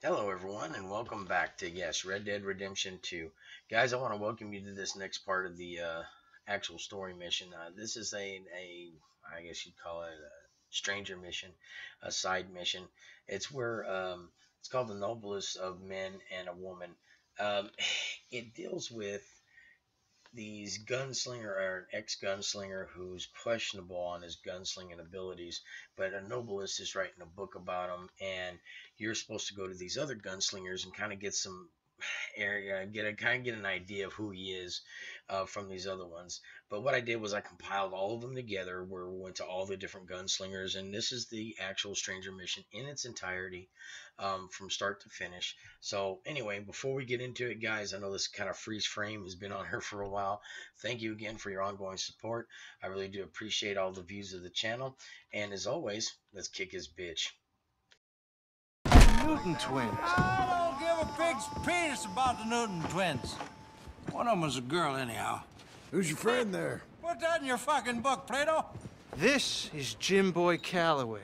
Hello, everyone, and welcome back to Red Dead Redemption 2. Guys, I want to welcome you to this next part of the actual story mission. This is I guess you'd call it a stranger mission, a side mission. It's where it's called the Noblest of Men and a Woman. Um, it deals with these gunslinger or an ex-gunslinger who's questionable on his gunslinging abilities, but a novelist is writing a book about him, and you're supposed to go to these other gunslingers and kind of get some area, get an idea of who he is from these other ones. But what I did was I compiled all of them together, where we went to all the different gunslingers, and this is the actual Stranger mission in its entirety, from start to finish. So anyway, before we get into it, guys, I know this kind of freeze frame has been on her for a while. Thank you again for your ongoing support. I really do appreciate all the views of the channel, and as always, let's kick his bitch. Newton twins. I don't give a pig's penis about the Newton twins. One of them was a girl, anyhow. Who's your friend there? Put that in your fucking book, Plato. This is Jim Boy Calloway.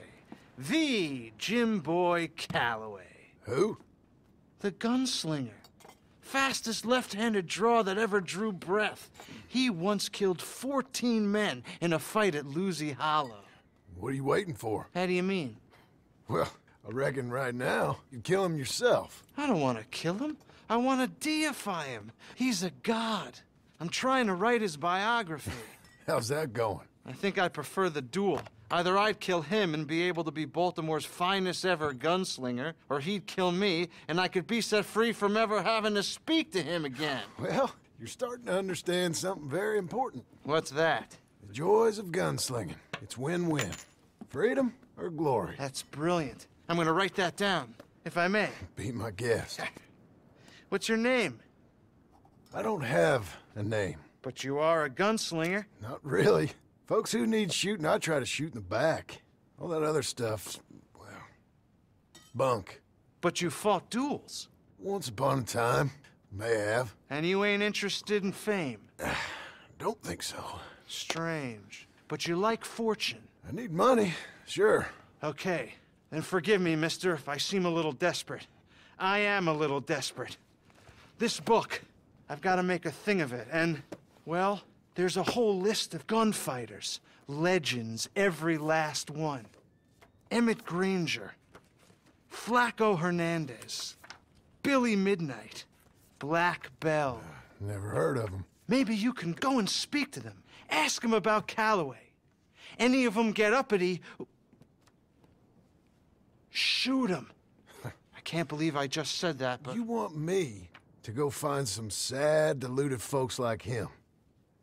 The Jim Boy Calloway. Who? The gunslinger. Fastest left-handed draw that ever drew breath. He once killed 14 men in a fight at Lucy Hollow. What are you waiting for? How do you mean? Well, I reckon right now you'd kill him yourself. I don't want to kill him. I want to deify him. He's a god. I'm trying to write his biography. How's that going? I think I prefer the duel. Either I'd kill him and be able to be Baltimore's finest ever gunslinger, or he'd kill me and I could be set free from ever having to speak to him again. Well, you're starting to understand something very important. What's that? The joys of gunslinging. It's win-win. Freedom or glory. That's brilliant. I'm gonna write that down, if I may. Be my guest. What's your name? I don't have a name. But you are a gunslinger. Not really. Folks who need shooting, I try to shoot in the back. All that other stuff's, well, bunk. But you fought duels. Once upon a time, may have. And you ain't interested in fame. Don't think so. Strange. But you like fortune. I need money, sure. Okay. Then forgive me, mister, if I seem a little desperate. I am a little desperate. This book, I've got to make a thing of it, and, well, there's a whole list of gunfighters. Legends, every last one. Emmett Granger, Flaco Hernandez, Billy Midnight, Black Bell. Never heard of him. Maybe you can go and speak to them. Ask them about Calloway. Any of them get uppity, shoot them. I can't believe I just said that, but... You want me to go find some sad, deluded folks like him.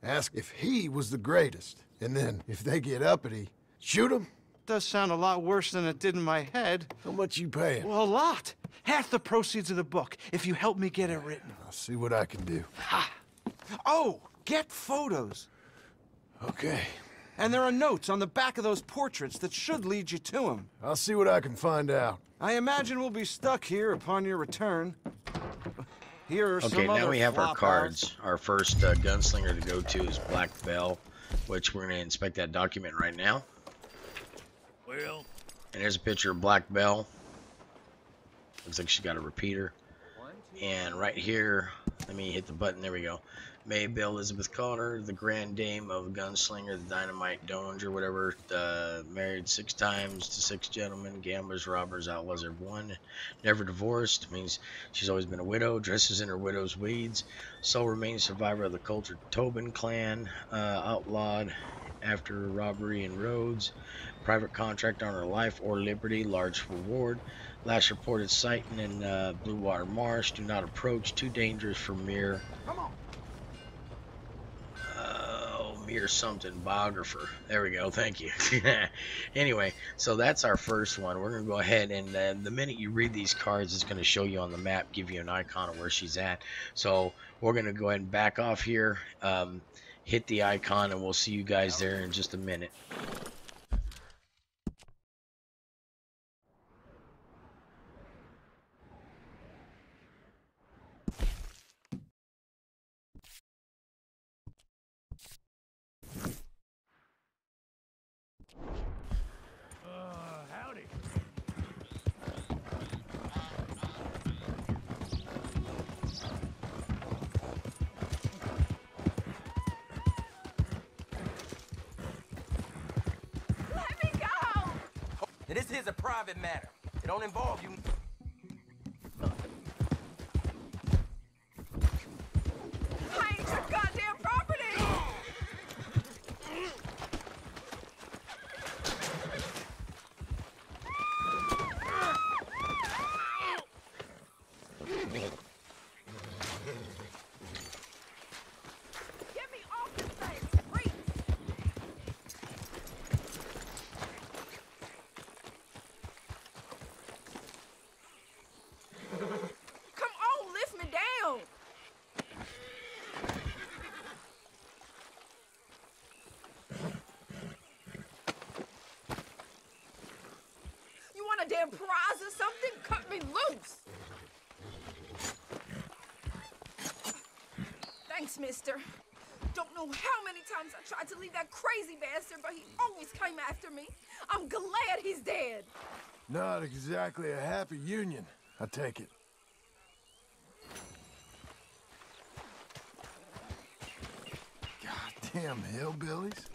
Ask if he was the greatest. And then, if they get uppity, shoot him? Does sound a lot worse than it did in my head. How much you paying? Well, a lot. Half the proceeds of the book, if you help me get it written. I'll see what I can do. Ha! Oh, get photos. Okay. And there are notes on the back of those portraits that should lead you to him. I'll see what I can find out. I imagine we'll be stuck here upon your return. Here are some Okay, now other we have our flop cards. outs. Our first gunslinger to go to is Black Bell, which we're going to inspect that document right now. Well, And there's a picture of Black Bell. Looks like she's got a repeater. And right here, let me hit the button. There we go. Maybelle Elizabeth Carter, the Grand Dame of Gunslinger, the Dynamite Donger, whatever. Married 6 times to 6 gentlemen, gamblers, robbers, outlaws, everyone. Never divorced, means she's always been a widow. Dresses in her widow's weeds. Sole remaining survivor of the cultured Tobin clan. Outlawed after robbery in Rhodes. Private contract on her life or liberty. Large reward. Last reported sighting in Blue Water Marsh. Do not approach. Too dangerous for mere... Mere something. Biographer. There we go. Thank you. Anyway, so that's our first one. We're going to go ahead and the minute you read these cards, it's going to show you on the map, give you an icon of where she's at. So we're going to go ahead and back off here, hit the icon, and we'll see you guys there in just a minute. howdy. And this here's a private matter. It don't involve you. I ain't your goddamn property! Get me off this thing, freak! Come on, lift me down! You want a damn prize or something? Cut me loose! Thanks, mister. Don't know how many times I tried to leave that crazy bastard, but he always came after me. I'm glad he's dead. Not exactly a happy union, I take it. Goddamn hillbillies.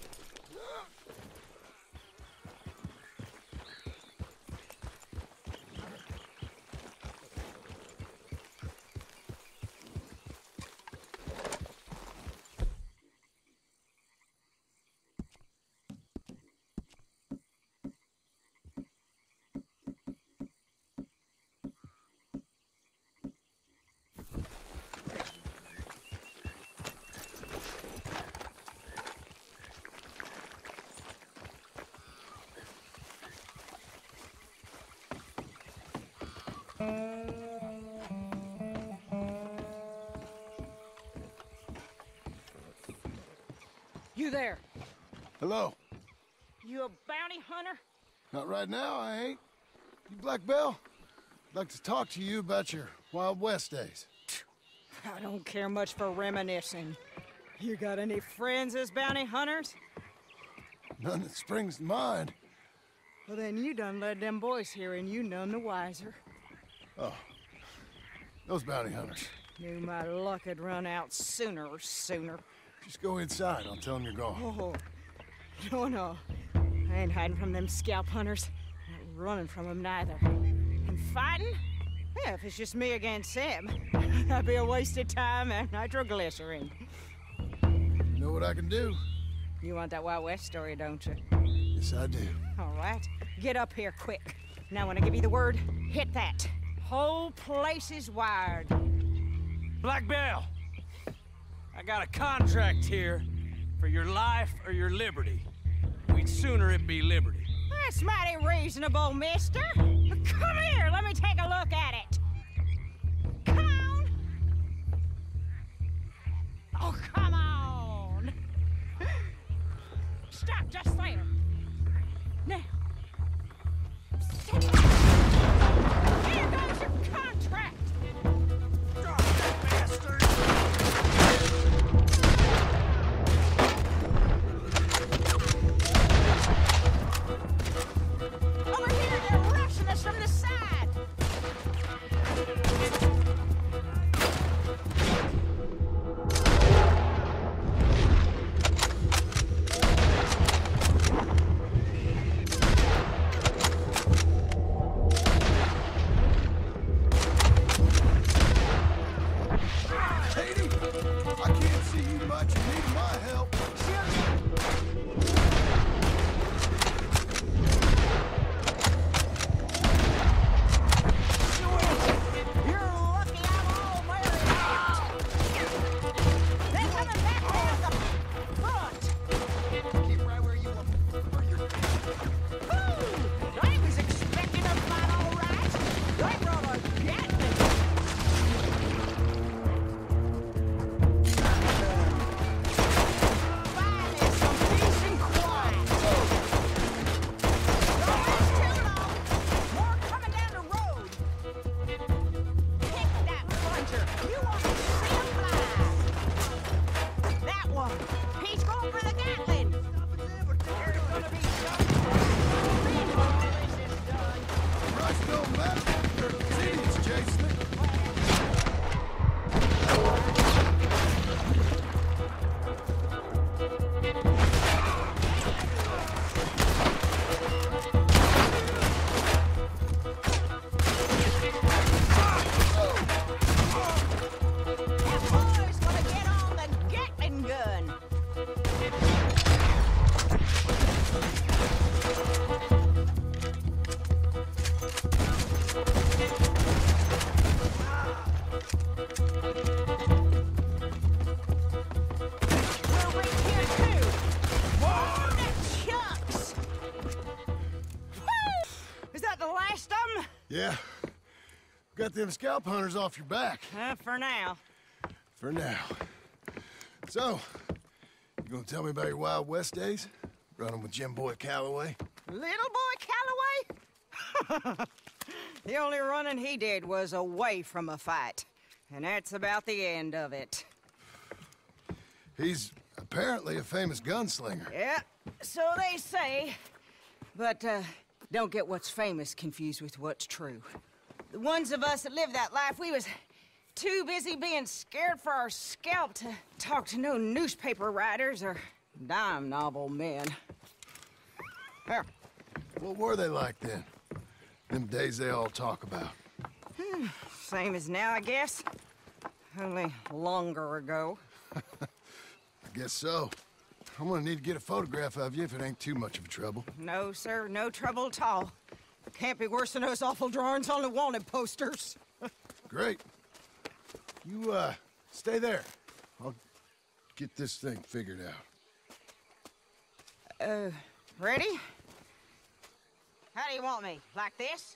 You there? Hello. You a bounty hunter? Not right now, I ain't. You Black Bell? I'd like to talk to you about your Wild West days. I don't care much for reminiscing. You got any friends as bounty hunters? None that springs to mind. Well, then you done led them boys here and you none the wiser. Oh, those bounty hunters. Knew my luck had run out sooner. Just go inside. I'll tell them you're gone. Oh, no. I ain't hiding from them scalp hunters. Not running from them neither. And fighting? Yeah, if it's just me against them, that'd be a waste of time and nitroglycerin. You know what I can do? You want that Wild West story, don't you? Yes, I do. All right. Get up here quick. Now when I give you the word, hit that. Whole place is wired. Black Bell, I got a contract here for your life or your liberty. We'd sooner it be liberty. That's mighty reasonable, mister. Come here, let me take a look at it. Come on. Oh, come on. Stop just there. Now. Here goes your contract. Drop that bastard! Over here, they're rushing us from the side. Got them scalp hunters off your back. For now. For now. So, you gonna tell me about your Wild West days? Running with Jim Boy Calloway? Little boy Calloway? The only running he did was away from a fight. And that's about the end of it. He's apparently a famous gunslinger. Yeah, so they say. But, don't get what's famous confused with what's true. The ones of us that lived that life, we was too busy being scared for our scalp to talk to no newspaper writers or dime novel men. Here. What were they like then? Them days they all talk about. Same as now, I guess. Only longer ago. I guess so. I'm gonna need to get a photograph of you if it ain't too much of a trouble. No, sir, no trouble at all. Can't be worse than those awful drawings on the wanted posters. Great. You, stay there. I'll get this thing figured out. Ready? How do you want me? Like this?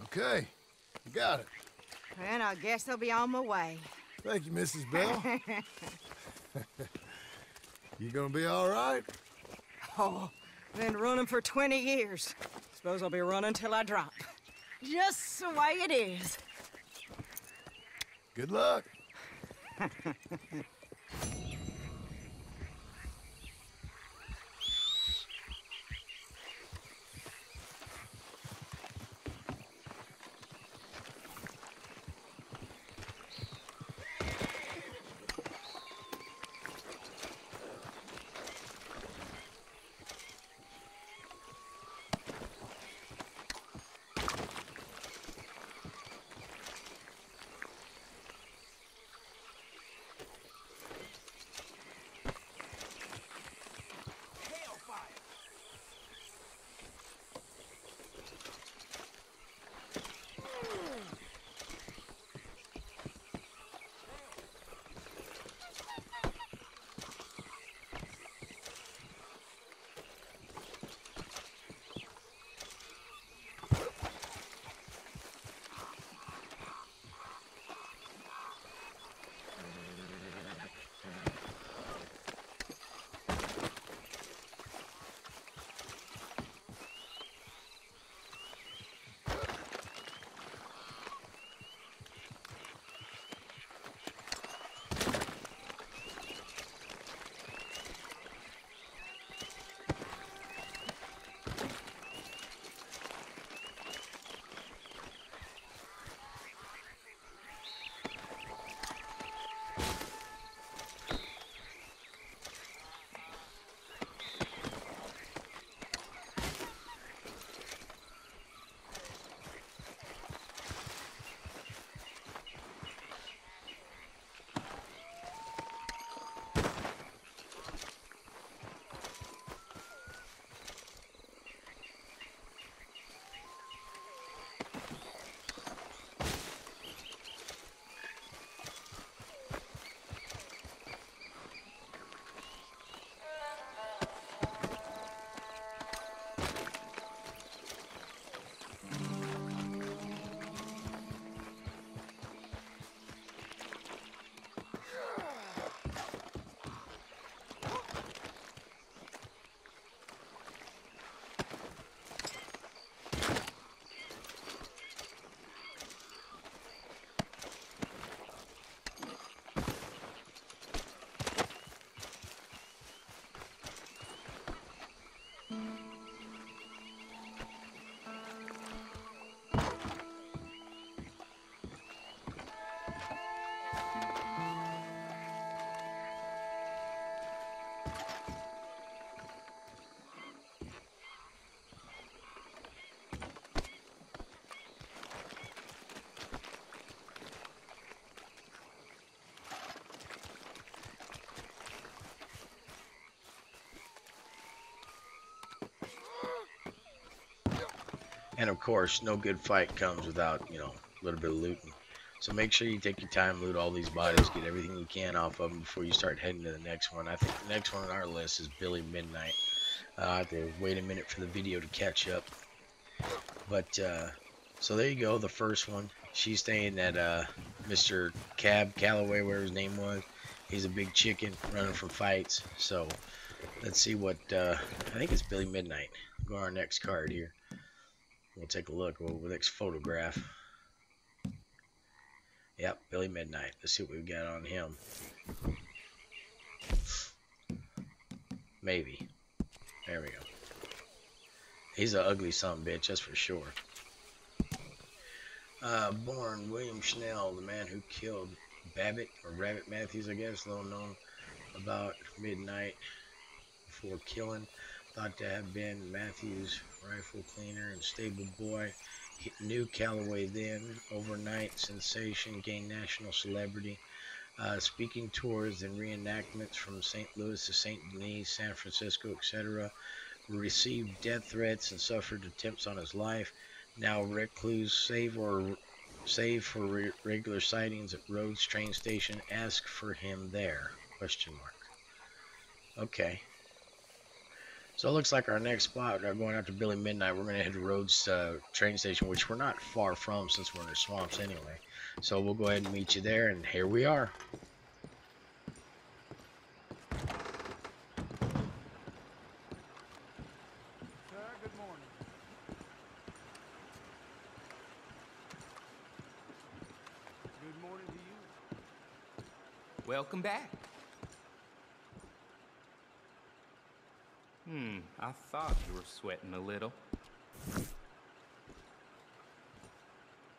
Okay, you got it. And I guess I'll be on my way. Thank you, Mrs. Bell. You gonna be all right? Oh, been running for 20 years. Suppose I'll be running till I drop. Just the way it is. Good luck. And of course, no good fight comes without, a little bit of looting. So make sure you take your time, loot all these bodies, get everything you can off of them before you start heading to the next one. I think the next one on our list is Billy Midnight. I have to wait a minute for the video to catch up. But, so there you go, the first one. She's staying at Mr. Calloway, whatever his name was. He's a big chicken running from fights. So let's see what, I think it's Billy Midnight. Go on our next card here. We'll take a look. We'll next photograph. Yep, Billy Midnight. Let's see what we've got on him. Maybe. There we go. He's an ugly son of a bitch, that's for sure. Born William Schnell, the man who killed Babbitt, or Rabbit Matthews, I guess, little known, about midnight before killing. Thought to have been Matthews' rifle cleaner and stable boy. He knew Calloway then. Overnight sensation, gained national celebrity. Speaking tours and reenactments from St. Louis to St. Denis, San Francisco, etc. Received death threats and suffered attempts on his life. Now recluse, save for regular sightings at Rhodes train station. Ask for him there? Question mark. Okay. So it looks like our next spot, going after Billy Midnight, we're going to head to Rhodes train station, which we're not far from since we're in the swamps anyway. So we'll go ahead and meet you there, and here we are. Welcome back. I thought you were sweating a little.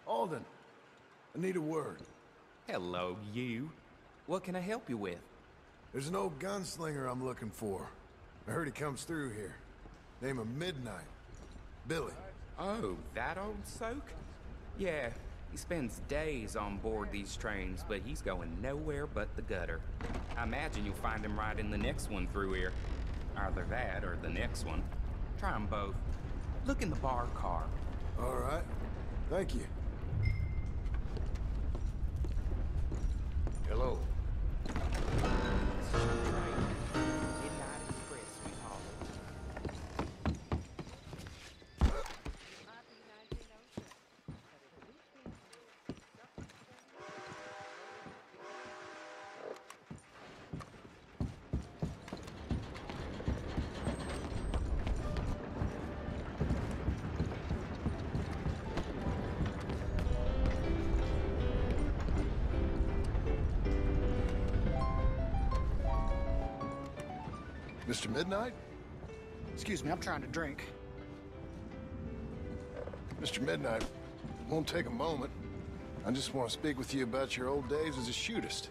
Alden, I need a word. Hello, you. What can I help you with? There's an old gunslinger I'm looking for. I heard he comes through here. Name of Midnight. Billy. Oh, that old soak? Yeah, he spends days on board these trains, but he's going nowhere but the gutter. I imagine you'll find him right in the next one through here. Either that or the next one. Try them both. Look in the bar car. All right. Thank you. Hello. Midnight Express, we call it. Mr. Midnight? Excuse me, I'm trying to drink. Mr. Midnight, won't take a moment. I just want to speak with you about your old days as a shootist.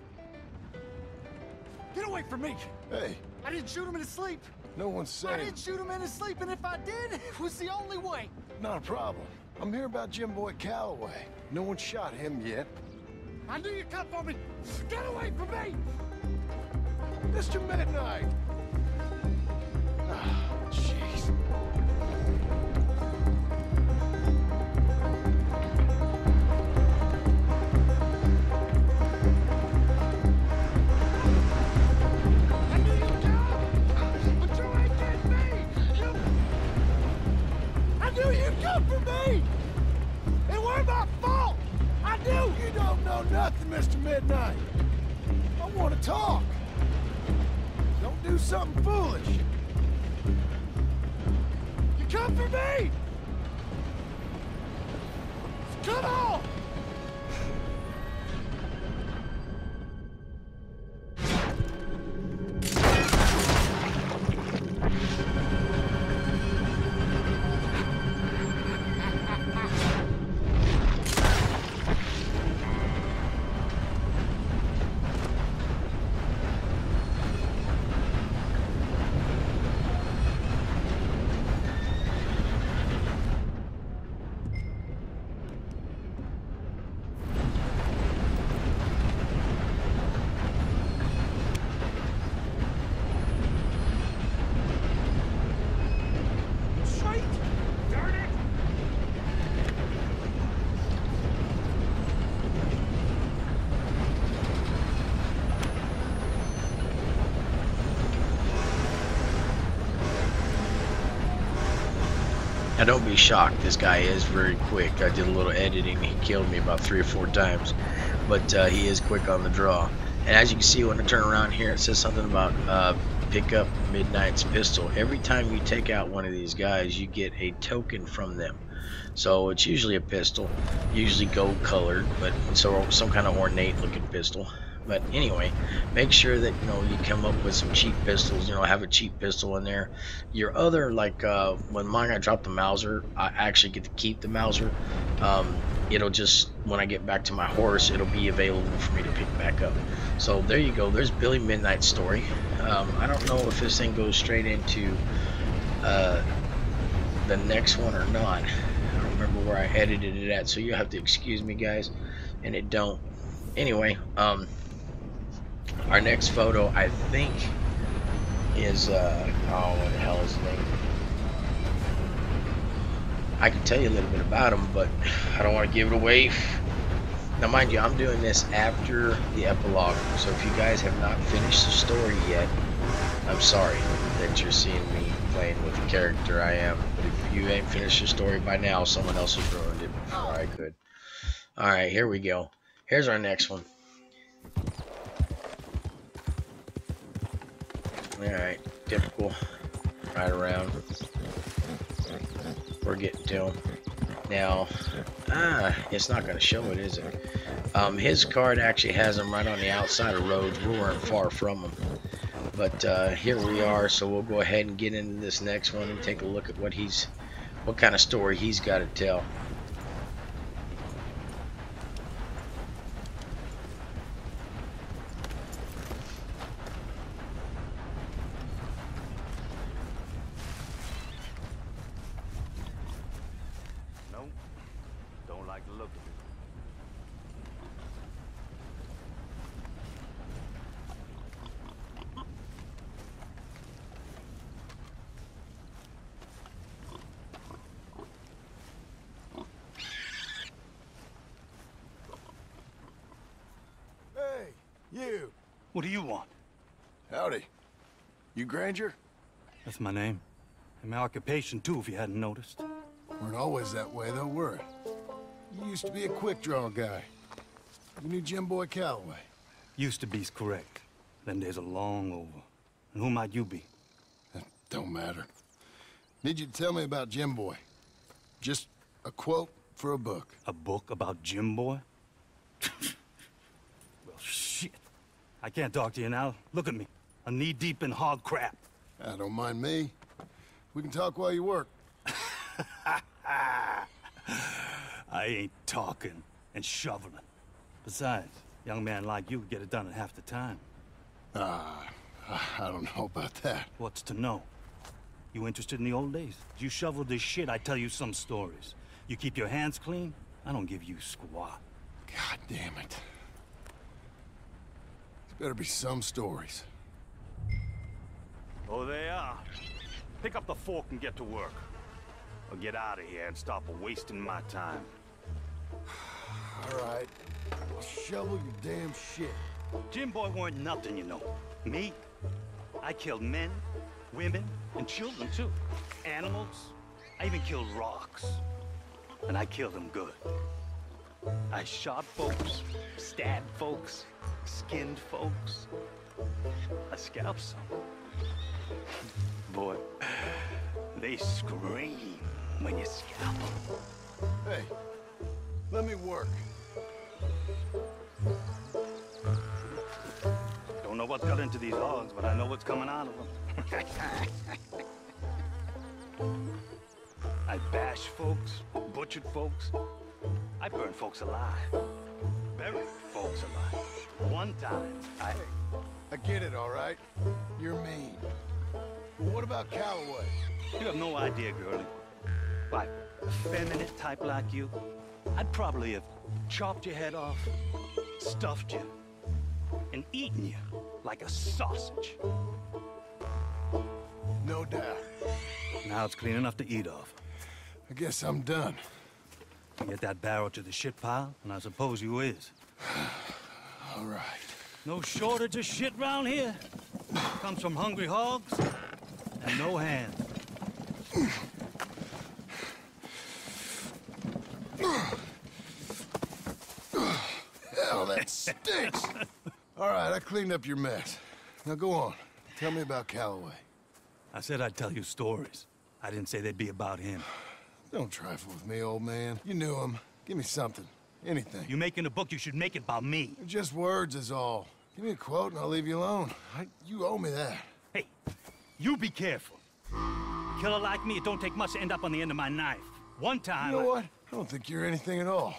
Get away from me! Hey, I didn't shoot him in his sleep. no one's saying... I didn't shoot him in his sleep, and if I did, it was the only way. Not a problem. I'm here about Jim Boy Calloway. No one shot him yet. I knew you'd come for me. Get away from me! Mr. Midnight! Ah, jeez. I knew you'd come, but you ain't getting me! I knew you'd come for me! It weren't my fault! I knew! You don't know nothing, Mr. Midnight. I want to talk. Don't do something foolish. You come for me! Come on! don't be shocked. This guy is very quick. I did a little editing. He killed me about 3 or 4 times, but he is quick on the draw. And as you can see, when I turn around here, it says something about pick up Midnight's pistol. Every time you take out one of these guys, you get a token from them. So it's usually a pistol, usually gold colored, but so some kind of ornate looking pistol. But anyway, make sure that you come up with some cheap pistols. Have a cheap pistol in there. Your other, like when mine, I dropped the Mauser. I actually get to keep the Mauser. It'll just, when I get back to my horse, it'll be available for me to pick back up. So there you go. There's Billy Midnight's story. I don't know if this thing goes straight into the next one or not. I don't remember where I edited it at, so you have to excuse me, guys. And it don't. Anyway, our next photo, I think, is oh, what the hell is his name? I can tell you a little bit about him, but I don't want to give it away. Now, mind you, I'm doing this after the epilogue, so if you guys have not finished the story yet, I'm sorry that you're seeing me playing with the character I am. But if you ain't finished the story by now, someone else has ruined it before I could. Alright, here we go. Here's our next one. Alright, typical. Right around. We're getting to him. Now, it's not going to show it, is it? His card actually has him right on the outside of roads. We weren't far from him. But here we are, so we'll go ahead and get into this next one and take a look at what kind of story he's got to tell. You. What do you want? Howdy. You Granger? That's my name. And my occupation, too, if you hadn't noticed. Weren't always that way, though, were it? You used to be a quick-draw guy. You knew Jim Boy Calloway. Used to be's correct. Them days are long over. And who might you be? That don't matter. Need you to tell me about Jim Boy. Just a quote for a book. A book about Jim Boy? Well, shit. I can't talk to you now. Look at me. I'm knee-deep in hog crap. Don't mind me. We can talk while you work. I ain't talking and shoveling. Besides, a young man like you could get it done in half the time. I don't know about that. What's to know? You interested in the old days? You shovel this shit, I tell you some stories. You keep your hands clean, I don't give you squat. God damn it. There's better be some stories. Oh, they are. Pick up the fork and get to work. Or get out of here and stop wasting my time. All right. I'll shovel your damn shit. Jim Boy weren't nothing, you know. Me? I killed men, women, and children, too. Animals. I even killed rocks. And I killed them good. I shot folks, stabbed folks, skinned folks. I scalped some. Boy, they scream when you scalp them. Hey, let me work. Don't know what's got into these hogs, but I know what's coming out of them. I bashed folks, butchered folks. I burned folks alive. Buried folks alive. One time, I get it, all right? You're mean. But what about Calloway? You have no idea, girlie. By a feminine type like you, I'd probably have chopped your head off, stuffed you, and eaten you like a sausage. No doubt. Now it's clean enough to eat off. I guess I'm done. Get that barrel to the shit pile, and I suppose you is. All right. No shortage of shit round here. Comes from hungry hogs and no hands. It stinks! All right, I cleaned up your mess. Now go on. Tell me about Calloway. I said I'd tell you stories. I didn't say they'd be about him. Don't trifle with me, old man. You knew him. Give me something. Anything. You making a book, you should make it about me. Just words is all. Give me a quote and I'll leave you alone. You owe me that. Hey, you be careful. Killer like me, it don't take much to end up on the end of my knife. One time... You know what? I don't think you're anything at all.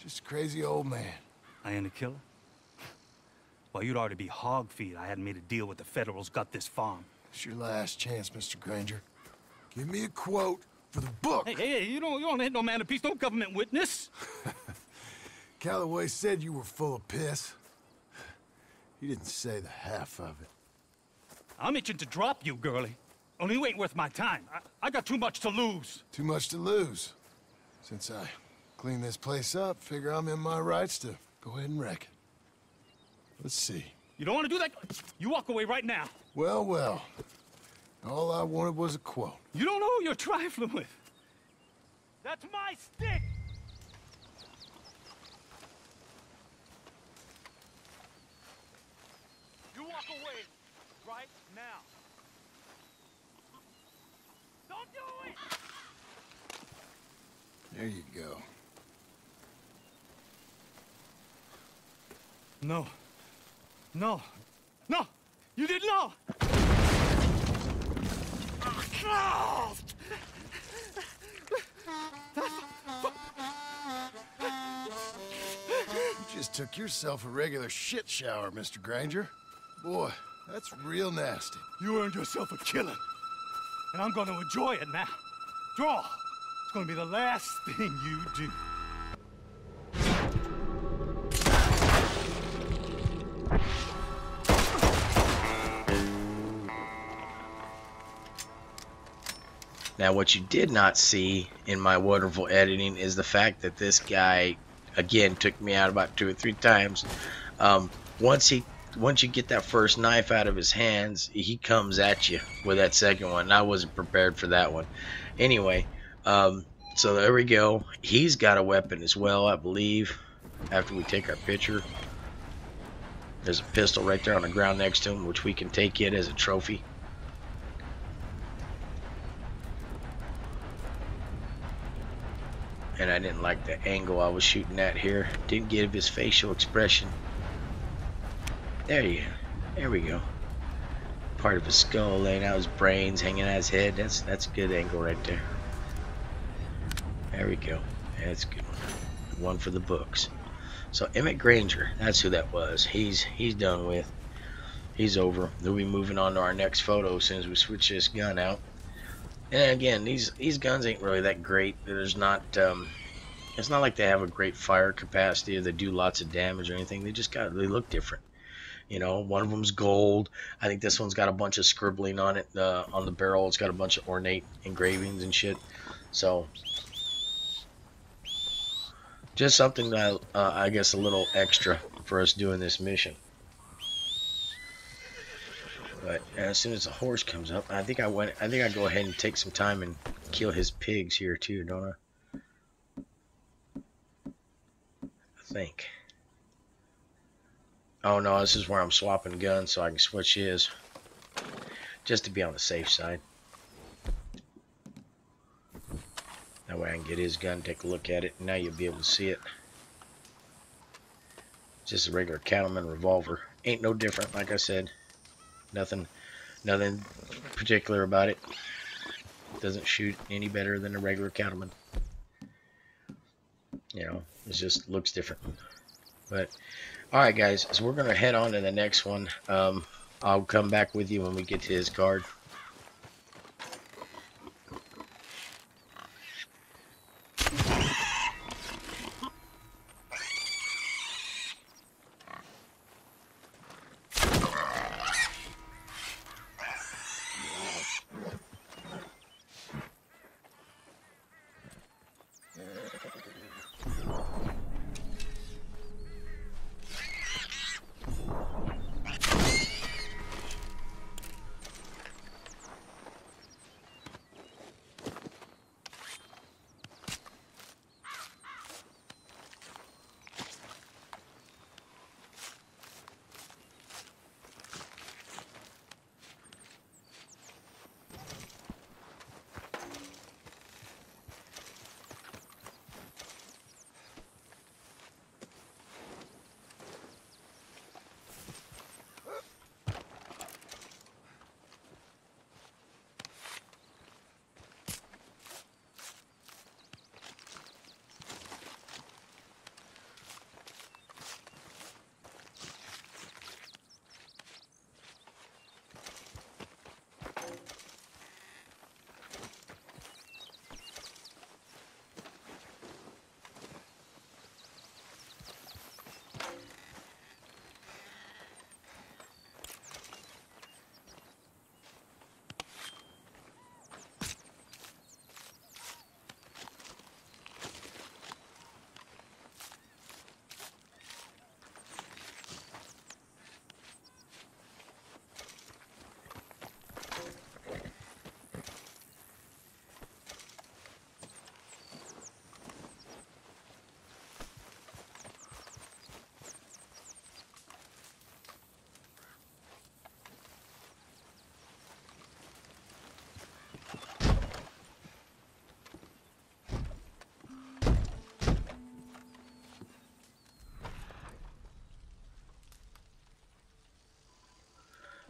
Just a crazy old man. I ain't a killer? Well, you'd already be hog feed. I hadn't made a deal with the Federals, got this farm. It's your last chance, Mr. Granger. Give me a quote for the book. Hey, you don't hit no man of peace, no government witness. Calloway said you were full of piss. He didn't say the half of it. I'm itching to drop you, girlie. Only you ain't worth my time. I got too much to lose. Too much to lose. Since I clean this place up, figure I'm in my rights to go ahead and wreck it. Let's see. You don't want to do that? You walk away right now. Well, well. All I wanted was a quote. You don't know who you're trifling with. That's my stick! You walk away right now. Don't do it! There you go. No. No. No! You didn't know! Oh, You just took yourself a regular shit shower, Mr. Granger. Boy, that's real nasty. you earned yourself a killing. And I'm gonna enjoy it now. Draw! It's gonna be the last thing you do. Now, what you did not see in my wonderful editing is the fact that this guy, again, took me out about 2 or 3 times. Once you get that first knife out of his hands, he comes at you with that second one. I wasn't prepared for that one. Anyway, so there we go. He's got a weapon as well, I believe, after we take our picture. There's a pistol right there on the ground next to him, which we can take it as a trophy. And I didn't like the angle I was shooting at here. Didn't give his facial expression. There we go. Part of his skull laying out, his brains hanging out his head. That's a good angle right there. There we go. That's good. One for the books. So Emmett Granger, that's who that was. He's done with. He's over. We'll be moving on to our next photo as soon as we switch this gun out. And again, these guns ain't really that great. There's not it's not like they have a great fire capacity or they do lots of damage or anything. They look different. You know, one of them's gold. I think this one's got a bunch of scribbling on it on the barrel. It's got a bunch of ornate engravings and shit. So just something that I guess a little extra for us doing this mission. But as soon as the horse comes up, I think I go ahead and take some time and kill his pigs here too, don't I? I think. Oh no, this is where I'm swapping guns so I can switch his. Just to be on the safe side. That way I can get his gun, take a look at it, and now you'll be able to see it. Just a regular cattleman revolver. Ain't no different, like I said. Nothing particular about it. Doesn't shoot any better than a regular cattleman. You know, it just looks different. But alright guys, so we're gonna head on to the next one. I'll come back with you when we get to his card.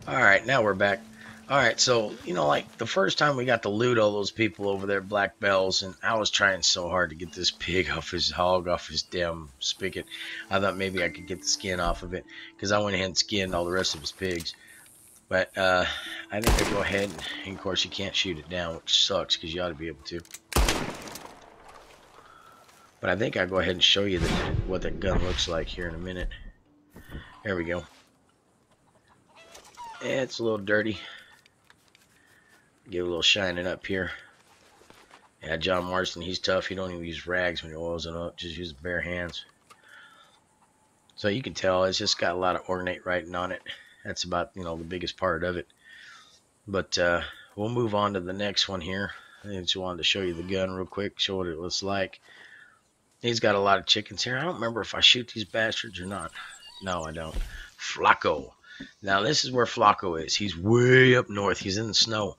Alright, now we're back. Alright, so, you know, like, the first time we got to loot all those people over there, Black Bells, and I was trying so hard to get this pig off his hog, off his damn spigot. I thought maybe I could get the skin off of it, because I went ahead and skinned all the rest of his pigs. But, I think I go ahead, and of course you can't shoot it down, which sucks, because you ought to be able to. But I think I'll go ahead and show you what that gun looks like here in a minute. There we go. Yeah, it's a little dirty. Give it a little shining up here. Yeah, John Marston, he's tough. He don't even use rags when he oils it up. Just use bare hands. So you can tell it's just got a lot of ornate writing on it. That's about, you know, the biggest part of it. But we'll move on to the next one here. I just wanted to show you the gun real quick, show what it looks like. He's got a lot of chickens here. I don't remember if I shoot these bastards or not. No, I don't. Flacco. Now, this is where Flacco is. He's way up north. He's in the snow.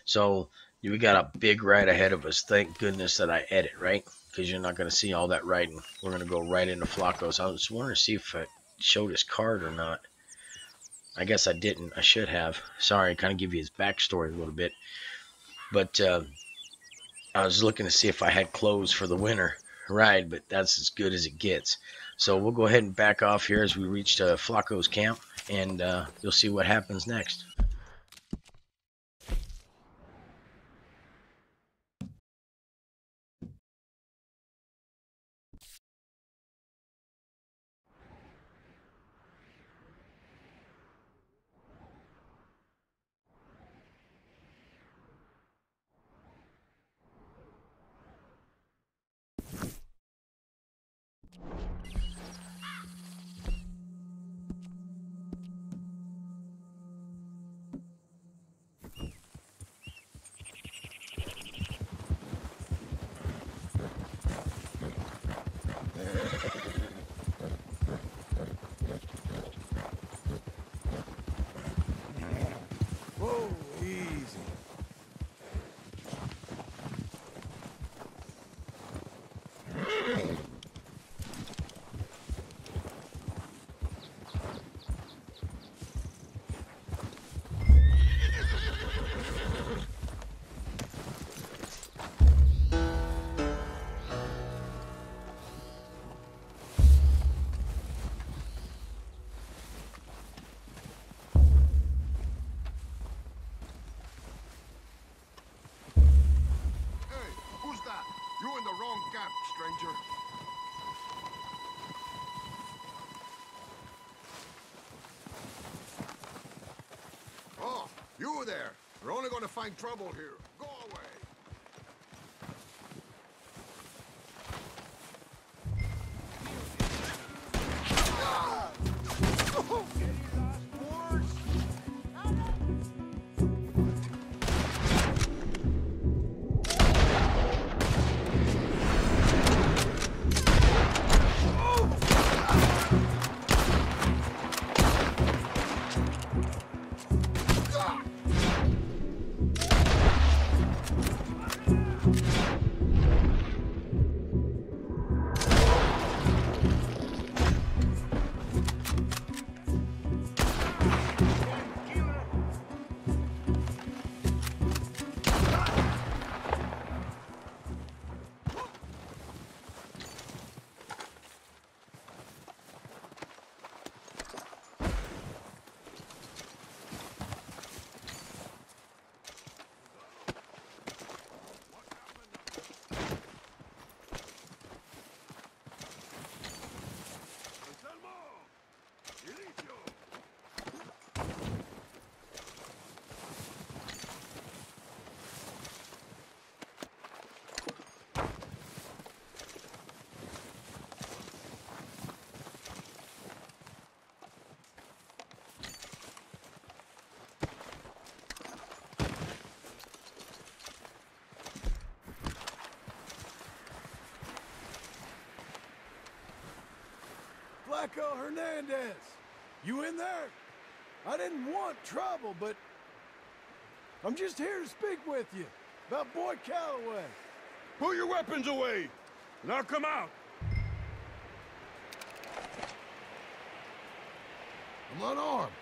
So, we got a big ride ahead of us. Thank goodness that I edit, right? Because you're not going to see all that writing. We're going to go right into Flacco. So, I was wondering to see if I showed his card or not. I guess I didn't. I should have. Sorry, I kind of give you his backstory a little bit. But, I was looking to see if I had clothes for the winter ride, but that's as good as it gets. So we'll go ahead and back off here as we reach Flacco's camp, and you'll see what happens next. Whoa, easy. You're in the wrong camp, stranger. Oh, you there. We're only going to find trouble here. Go away. Flaco Hernandez, you in there? I didn't want trouble, but I'm just here to speak with you about Boy Calloway. Put your weapons away, and I'll come out. I'm unarmed.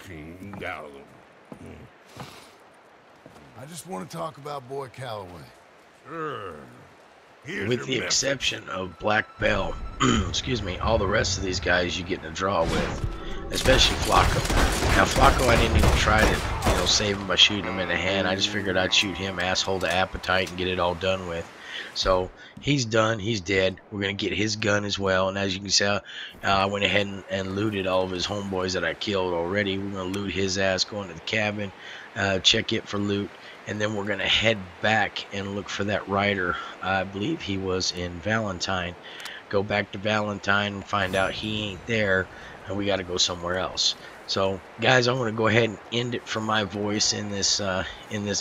King Galloway. I just want to talk about Boy Calloway. Sure. With the exception of Black Bell, excuse me, all the rest of these guys you get in a draw with, especially Flacco. Now Flacco, I didn't even try to, save him by shooting him in the hand. I just figured I'd shoot him asshole to appetite and get it all done with. So he's done. He's dead. We're gonna get his gun as well. And as you can see, I went ahead and looted all of his homeboys that I killed already. We're gonna loot his ass, go into the cabin, check it for loot. And then we're going to head back and look for that rider. I believe he was in Valentine. Go back to Valentine and find out he ain't there, and we got to go somewhere else. So, guys, I'm going to go ahead and end it for my voice in this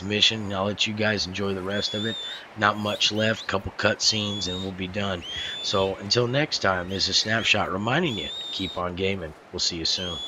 mission. I'll let you guys enjoy the rest of it. Not much left, couple cutscenes, and we'll be done. So, until next time, this is Snapshot reminding you, keep on gaming. We'll see you soon.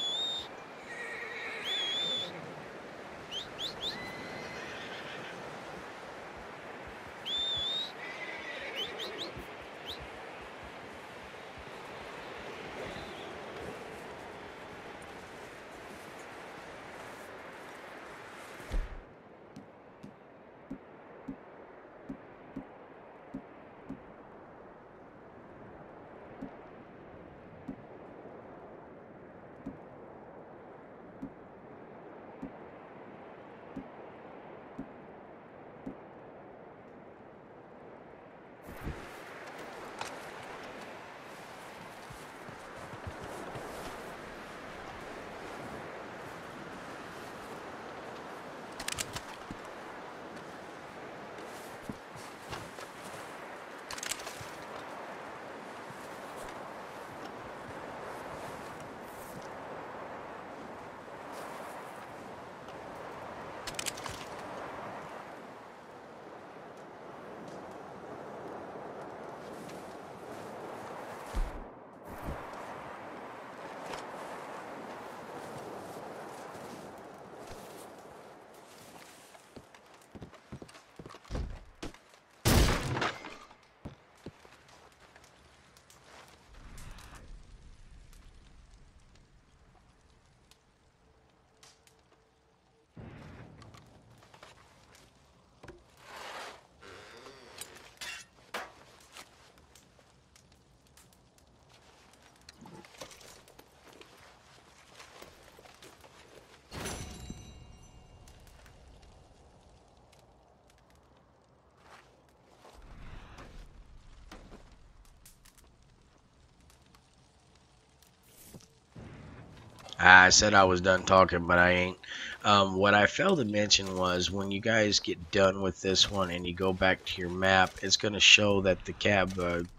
I said I was done talking, but I ain't. What I failed to mention was when you guys get done with this one and you go back to your map, it's going to show that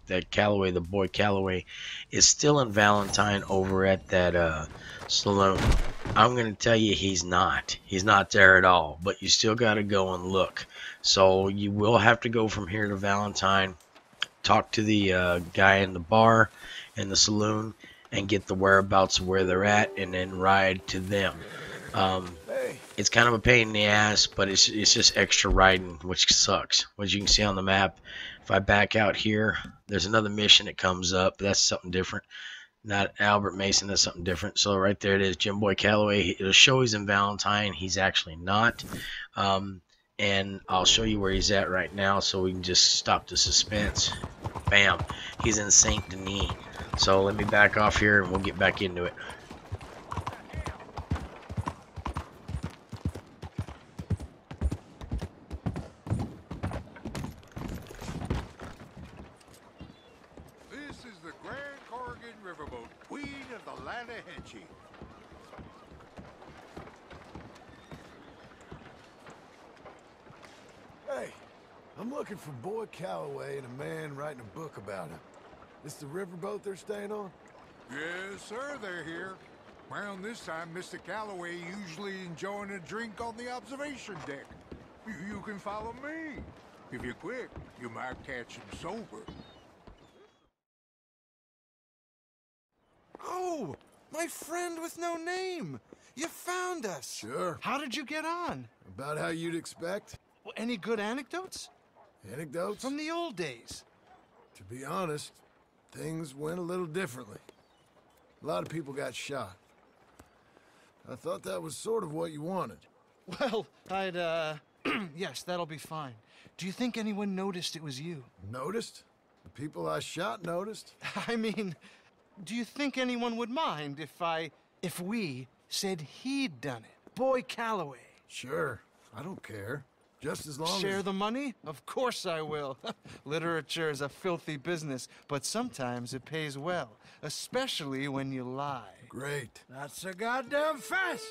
that Calloway, the boy Calloway, is still in Valentine over at that saloon. I'm going to tell you he's not. He's not there at all, but you still got to go and look. So you will have to go from here to Valentine, talk to the guy in the bar, in the saloon, and get the whereabouts of where they're at, and then ride to them. It's kind of a pain in the ass, but it's just extra riding, which sucks. As you can see on the map, if I back out here, there's another mission that comes up. That's something different. Not Albert Mason, that's something different. So right there it is, Jim Boy Calloway. It'll show he's in Valentine. He's actually not. And I'll show you where he's at right now so we can just stop the suspense. Bam. He's in Saint Denis. So let me back off here and we'll get back into it. This is the Grand Corrigan Riverboat, queen of the land of Hetchy. Hey, I'm looking for Boy Calloway and a man writing a book about him. This the riverboat they're staying on? Yes, sir, they're here. Around this time, Mr. Calloway usually enjoying a drink on the observation deck. You can follow me. If you're quick, you might catch him sober. Oh, my friend with no name. You found us. Sure. How did you get on? About how you'd expect. Well, any good anecdotes? Anecdotes? From the old days. To be honest, things went a little differently. A lot of people got shot. I thought that was sort of what you wanted. Well, I'd, yes, that'll be fine. Do you think anyone noticed it was you? Noticed? The people I shot noticed? I mean, do you think anyone would mind if we said he'd done it? Boy Calloway. Sure, I don't care. Just as long Share as... the money? Of course I will. Literature is a filthy business, but sometimes it pays well, especially when you lie. Great. Not so goddamn fast.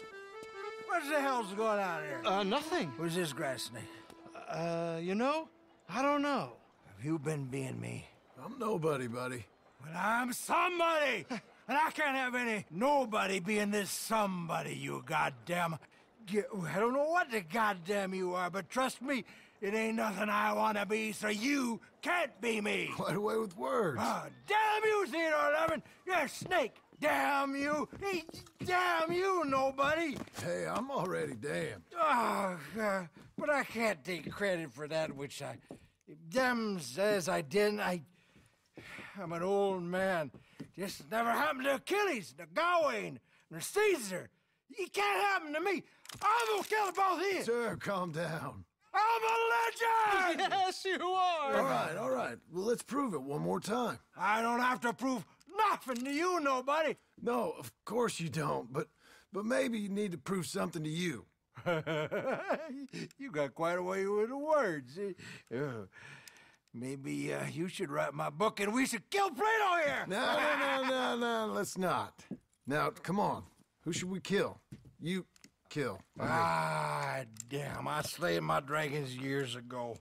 What the hell's going on here? Nothing. Who's this grass snake? You know, I don't know. Have you been being me? I'm nobody, buddy. Well, I'm somebody! And I can't have any nobody being this somebody, you goddamn... I don't know what the goddamn you are, but trust me, it ain't nothing I want to be, so you can't be me! Quite away with words. Oh, damn you, Theodore Levin! You're a snake! Damn you! Hey, damn you, nobody! Hey, I'm already damned. Oh, but I can't take credit for that which I... Them says I didn't. I'm an old man. This never happened to Achilles, to Gawain, nor Caesar. It can't happen to me. I'm gonna kill both of you. Sir, calm down. I'm a legend! Yes, you are! All right. Well, let's prove it one more time. I don't have to prove nothing to you, nobody. No, of course you don't, but maybe you need to prove something to you. You got quite a way with the words. Maybe you should write my book and we should kill Plato here! No, let's not. Now, come on. Who should we kill? You kill. Ah, damn. I slayed my dragons years ago.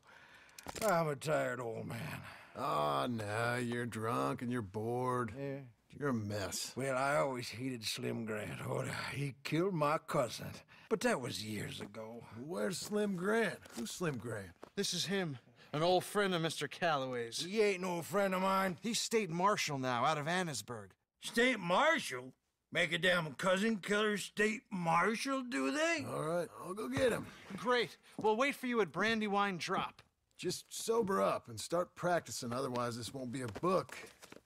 I'm a tired old man. Oh, no, you're drunk and you're bored. Yeah. You're a mess. Well, I always hated Slim Grant. Oh, he killed my cousin. But that was years ago. Where's Slim Grant? Who's Slim Grant? This is him, an old friend of Mr. Calloway's. He ain't no friend of mine. He's state marshal now, out of Annesburg. State marshal? Make a damn cousin killer state marshal, do they? All right, I'll go get him. Great. We'll wait for you at Brandywine Drop. Just sober up and start practicing, otherwise this won't be a book.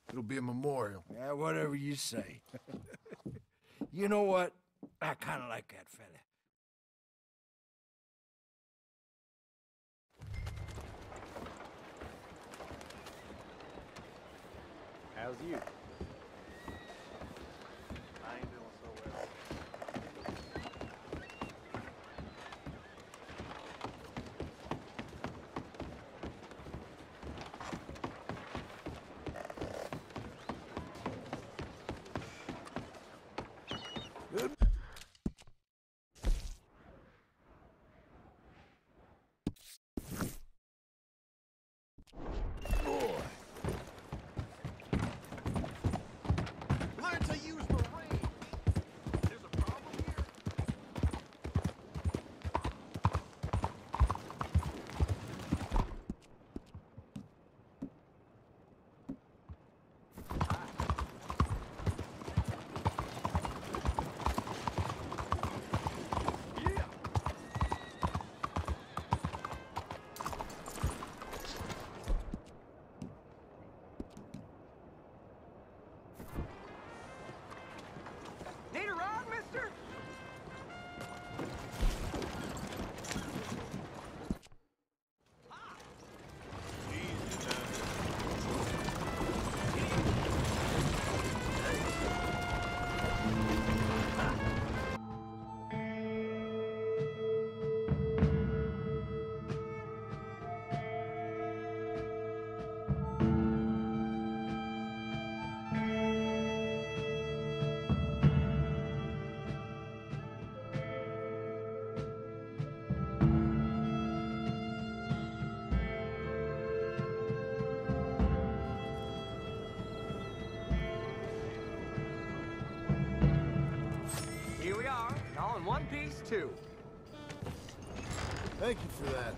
It'll be a memorial. Yeah, whatever you say. You know what? I kind of like that fella. How's you? I ain't doing so well. Good. Boy. Learn to use the ring. There's a problem here. Yeah. Need a ride, mister? Here we are, all in one piece, too. Thank you for that.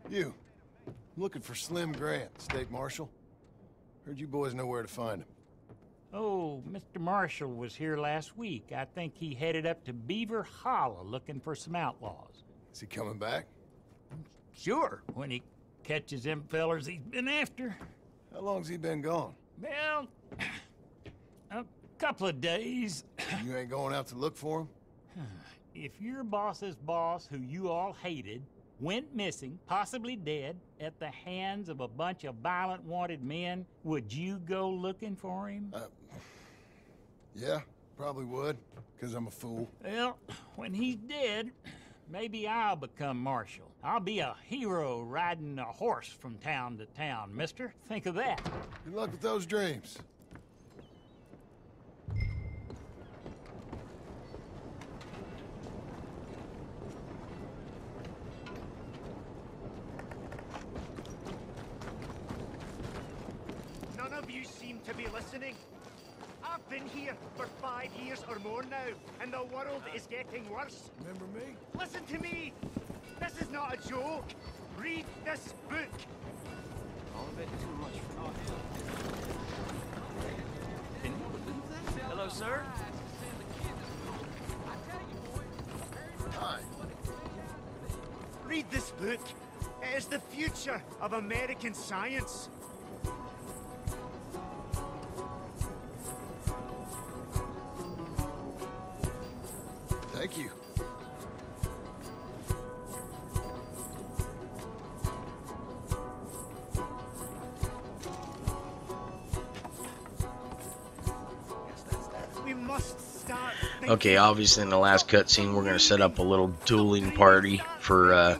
You. I'm looking for Slim Grant, State Marshal. Heard you boys know where to find him. Oh, Mr. Marshall was here last week. I think he headed up to Beaver Hollow looking for some outlaws. Is he coming back? Sure, when he catches them fellers he's been after. How long's he been gone? Well, a couple of days. You ain't going out to look for him? If your boss's boss, who you all hated, went missing, possibly dead, at the hands of a bunch of violent wanted men, would you go looking for him? Yeah, probably would, because I'm a fool. Well, when he's dead, maybe I'll become marshal. I'll be a hero riding a horse from town to town, mister. Think of that. Good luck with those dreams. None of you seem to be listening. I've been here for 5 years or more now, and the world is getting worse. Remember me? Listen to me! This is not a joke! Read this book! All of it too much for me. Hello, sir. Hi. Read this book. It is the future of American science. Thank you. We must start. Okay, obviously in the last cutscene, we're going to set up a little dueling party for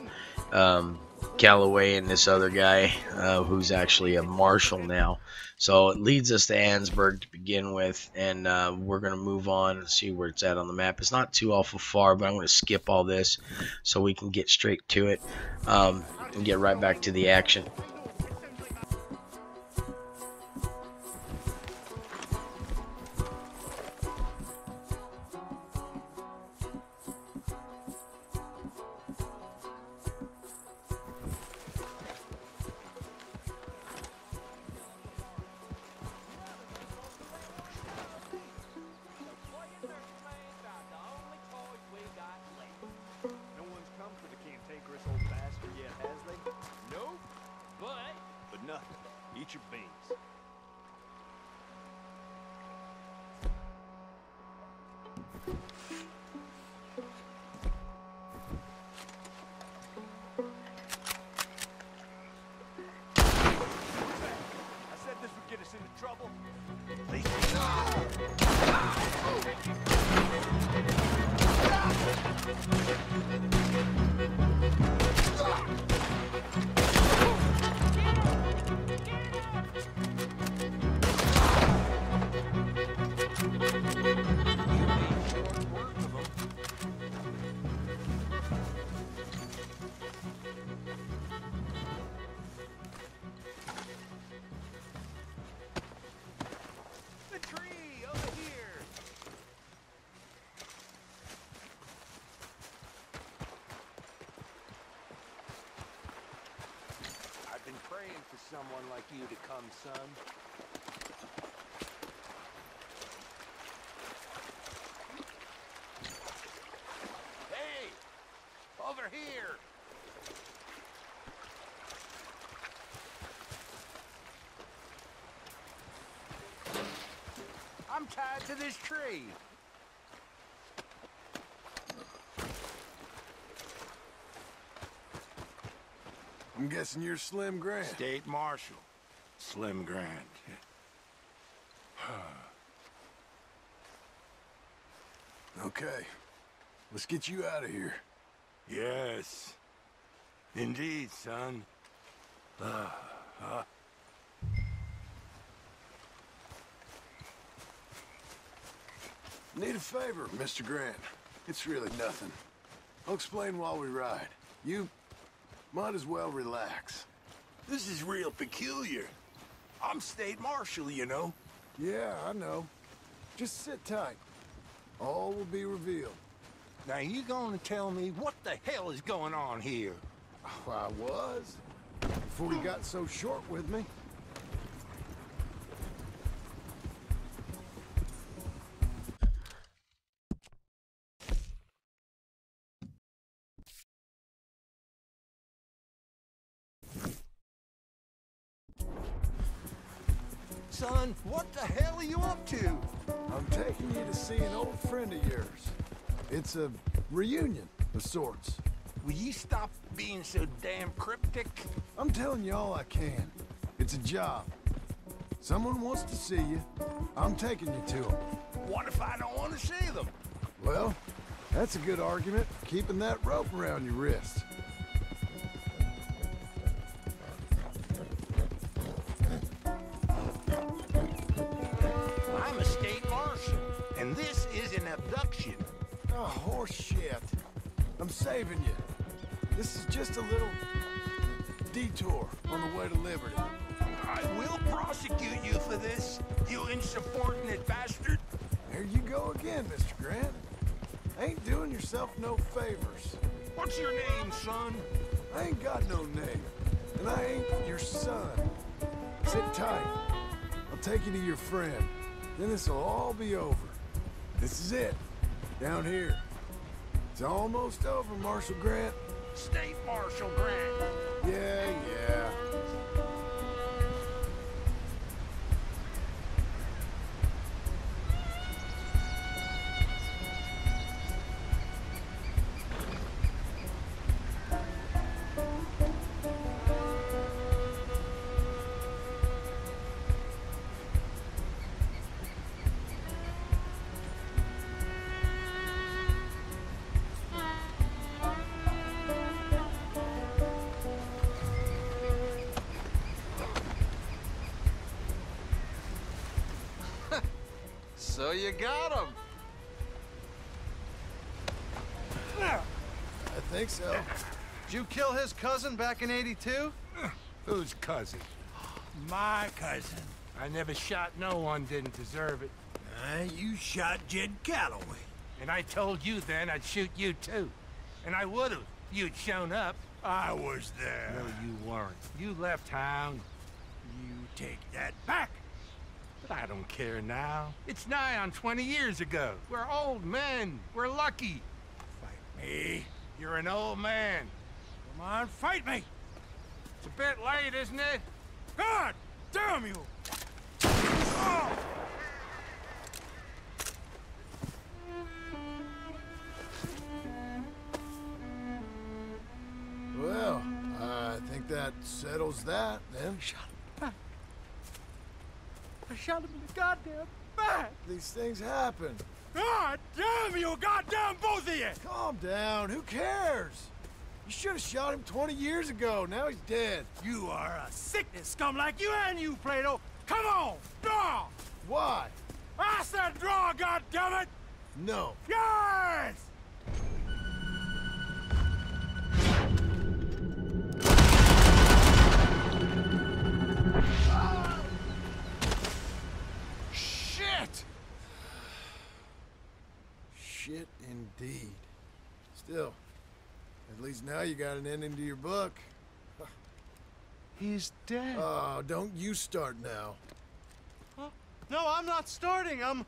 Calloway and this other guy who's actually a marshal now. So it leads us to Ansburg to begin with, and we're going to move on and see where it's at on the map. It's not too awful far, but I'm going to skip all this so we can get straight to it and get right back to the action. Eat your beans. I said this would get us into trouble. Praying for someone like you to come, son. Hey! Over here! I'm tied to this tree. I'm guessing you're Slim Grant. State Marshal. Slim Grant. Okay. Let's get you out of here. Yes. Indeed, son. Need a favor, Mr. Grant. It's really nothing. I'll explain while we ride. You might as well relax. This is real peculiar. I'm State Marshal, you know. Yeah, I know. Just sit tight. All will be revealed. Now, you gonna tell me what the hell is going on here? Oh, I was. Before he got so short with me. son. What the hell are you up to? I'm taking you to see an old friend of yours. It's a reunion of sorts. Will you stop being so damn cryptic? I'm telling you all I can. It's a job. Someone wants to see you. I'm taking you to them. What if I don't want to see them? Well, that's a good argument for keeping that rope around your wrist. I'm a state marshal, and this is an abduction. Oh, horse shit. I'm saving you. This is just a little detour on the way to liberty. I will prosecute you for this, you insubordinate bastard. There you go again, Mr. Grant. Ain't doing yourself no favors. What's your name, son? I ain't got no name, and I ain't your son. Sit tight. I'll take you to your friend. Then this'll all be over. This is it. Down here. It's almost over, Marshal Grant. State Marshal Grant. Yeah. So you got him. I think so. Did you kill his cousin back in '82? Whose cousin? My cousin. I never shot no one didn't deserve it. You shot Jed Calloway. And I told you then I'd shoot you too. And I would've. You'd shown up. I was there. No, you weren't. You left town. You take that back. But I don't care now. It's nigh on 20 years ago. We're old men. We're lucky. Fight me. You're an old man. Come on, fight me. It's a bit late, isn't it? God damn you! Oh! Well, I think that settles that, then. Shot him back. I shot him in the goddamn back. These things happen. God damn you, goddamn both of you! Calm down. Who cares? You should have shot him 20 years ago. Now he's dead. You are a sickness scum like you and you, Plato. Come on, draw! Why? I said draw, goddammit! No. Yes! Shit! Shit indeed. Still, at least now you got an ending to your book. He's dead. Oh, don't you start now. No, I'm not starting. I'm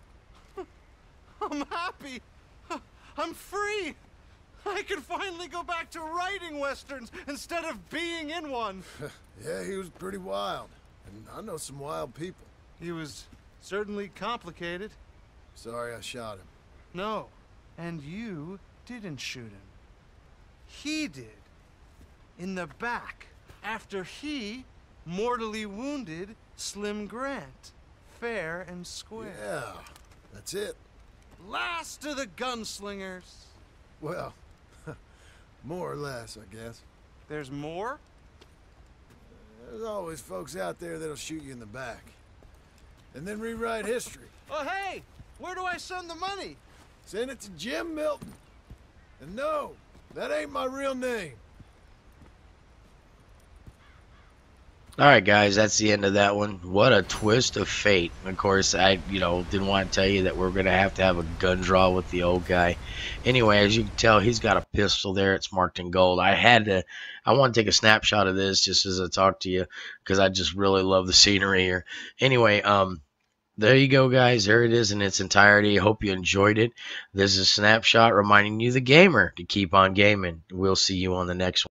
happy. I'm free. I can finally go back to writing westerns instead of being in one. Yeah, he was pretty wild. And I know some wild people. He was certainly complicated. Sorry I shot him. No, and you didn't shoot him. He did. In the back, after he mortally wounded Slim Grant. Fair and square. Yeah, that's it. Last of the gunslingers. Well, more or less, I guess. There's more? There's always folks out there that'll shoot you in the back. And then rewrite history. Oh, hey! Where do I send the money? Send it to Jim Milton. And no, that ain't my real name. All right, guys, that's the end of that one. What a twist of fate. Of course, I, didn't want to tell you that we're going to have a gun draw with the old guy. Anyway, as you can tell, he's got a pistol there. It's marked in gold. I want to take a snapshot of this just as I talk to you because I just really love the scenery here. Anyway, there you go, guys. There it is in its entirety. I hope you enjoyed it. This is a snapshot reminding you, the gamer, to keep on gaming. We'll see you on the next one.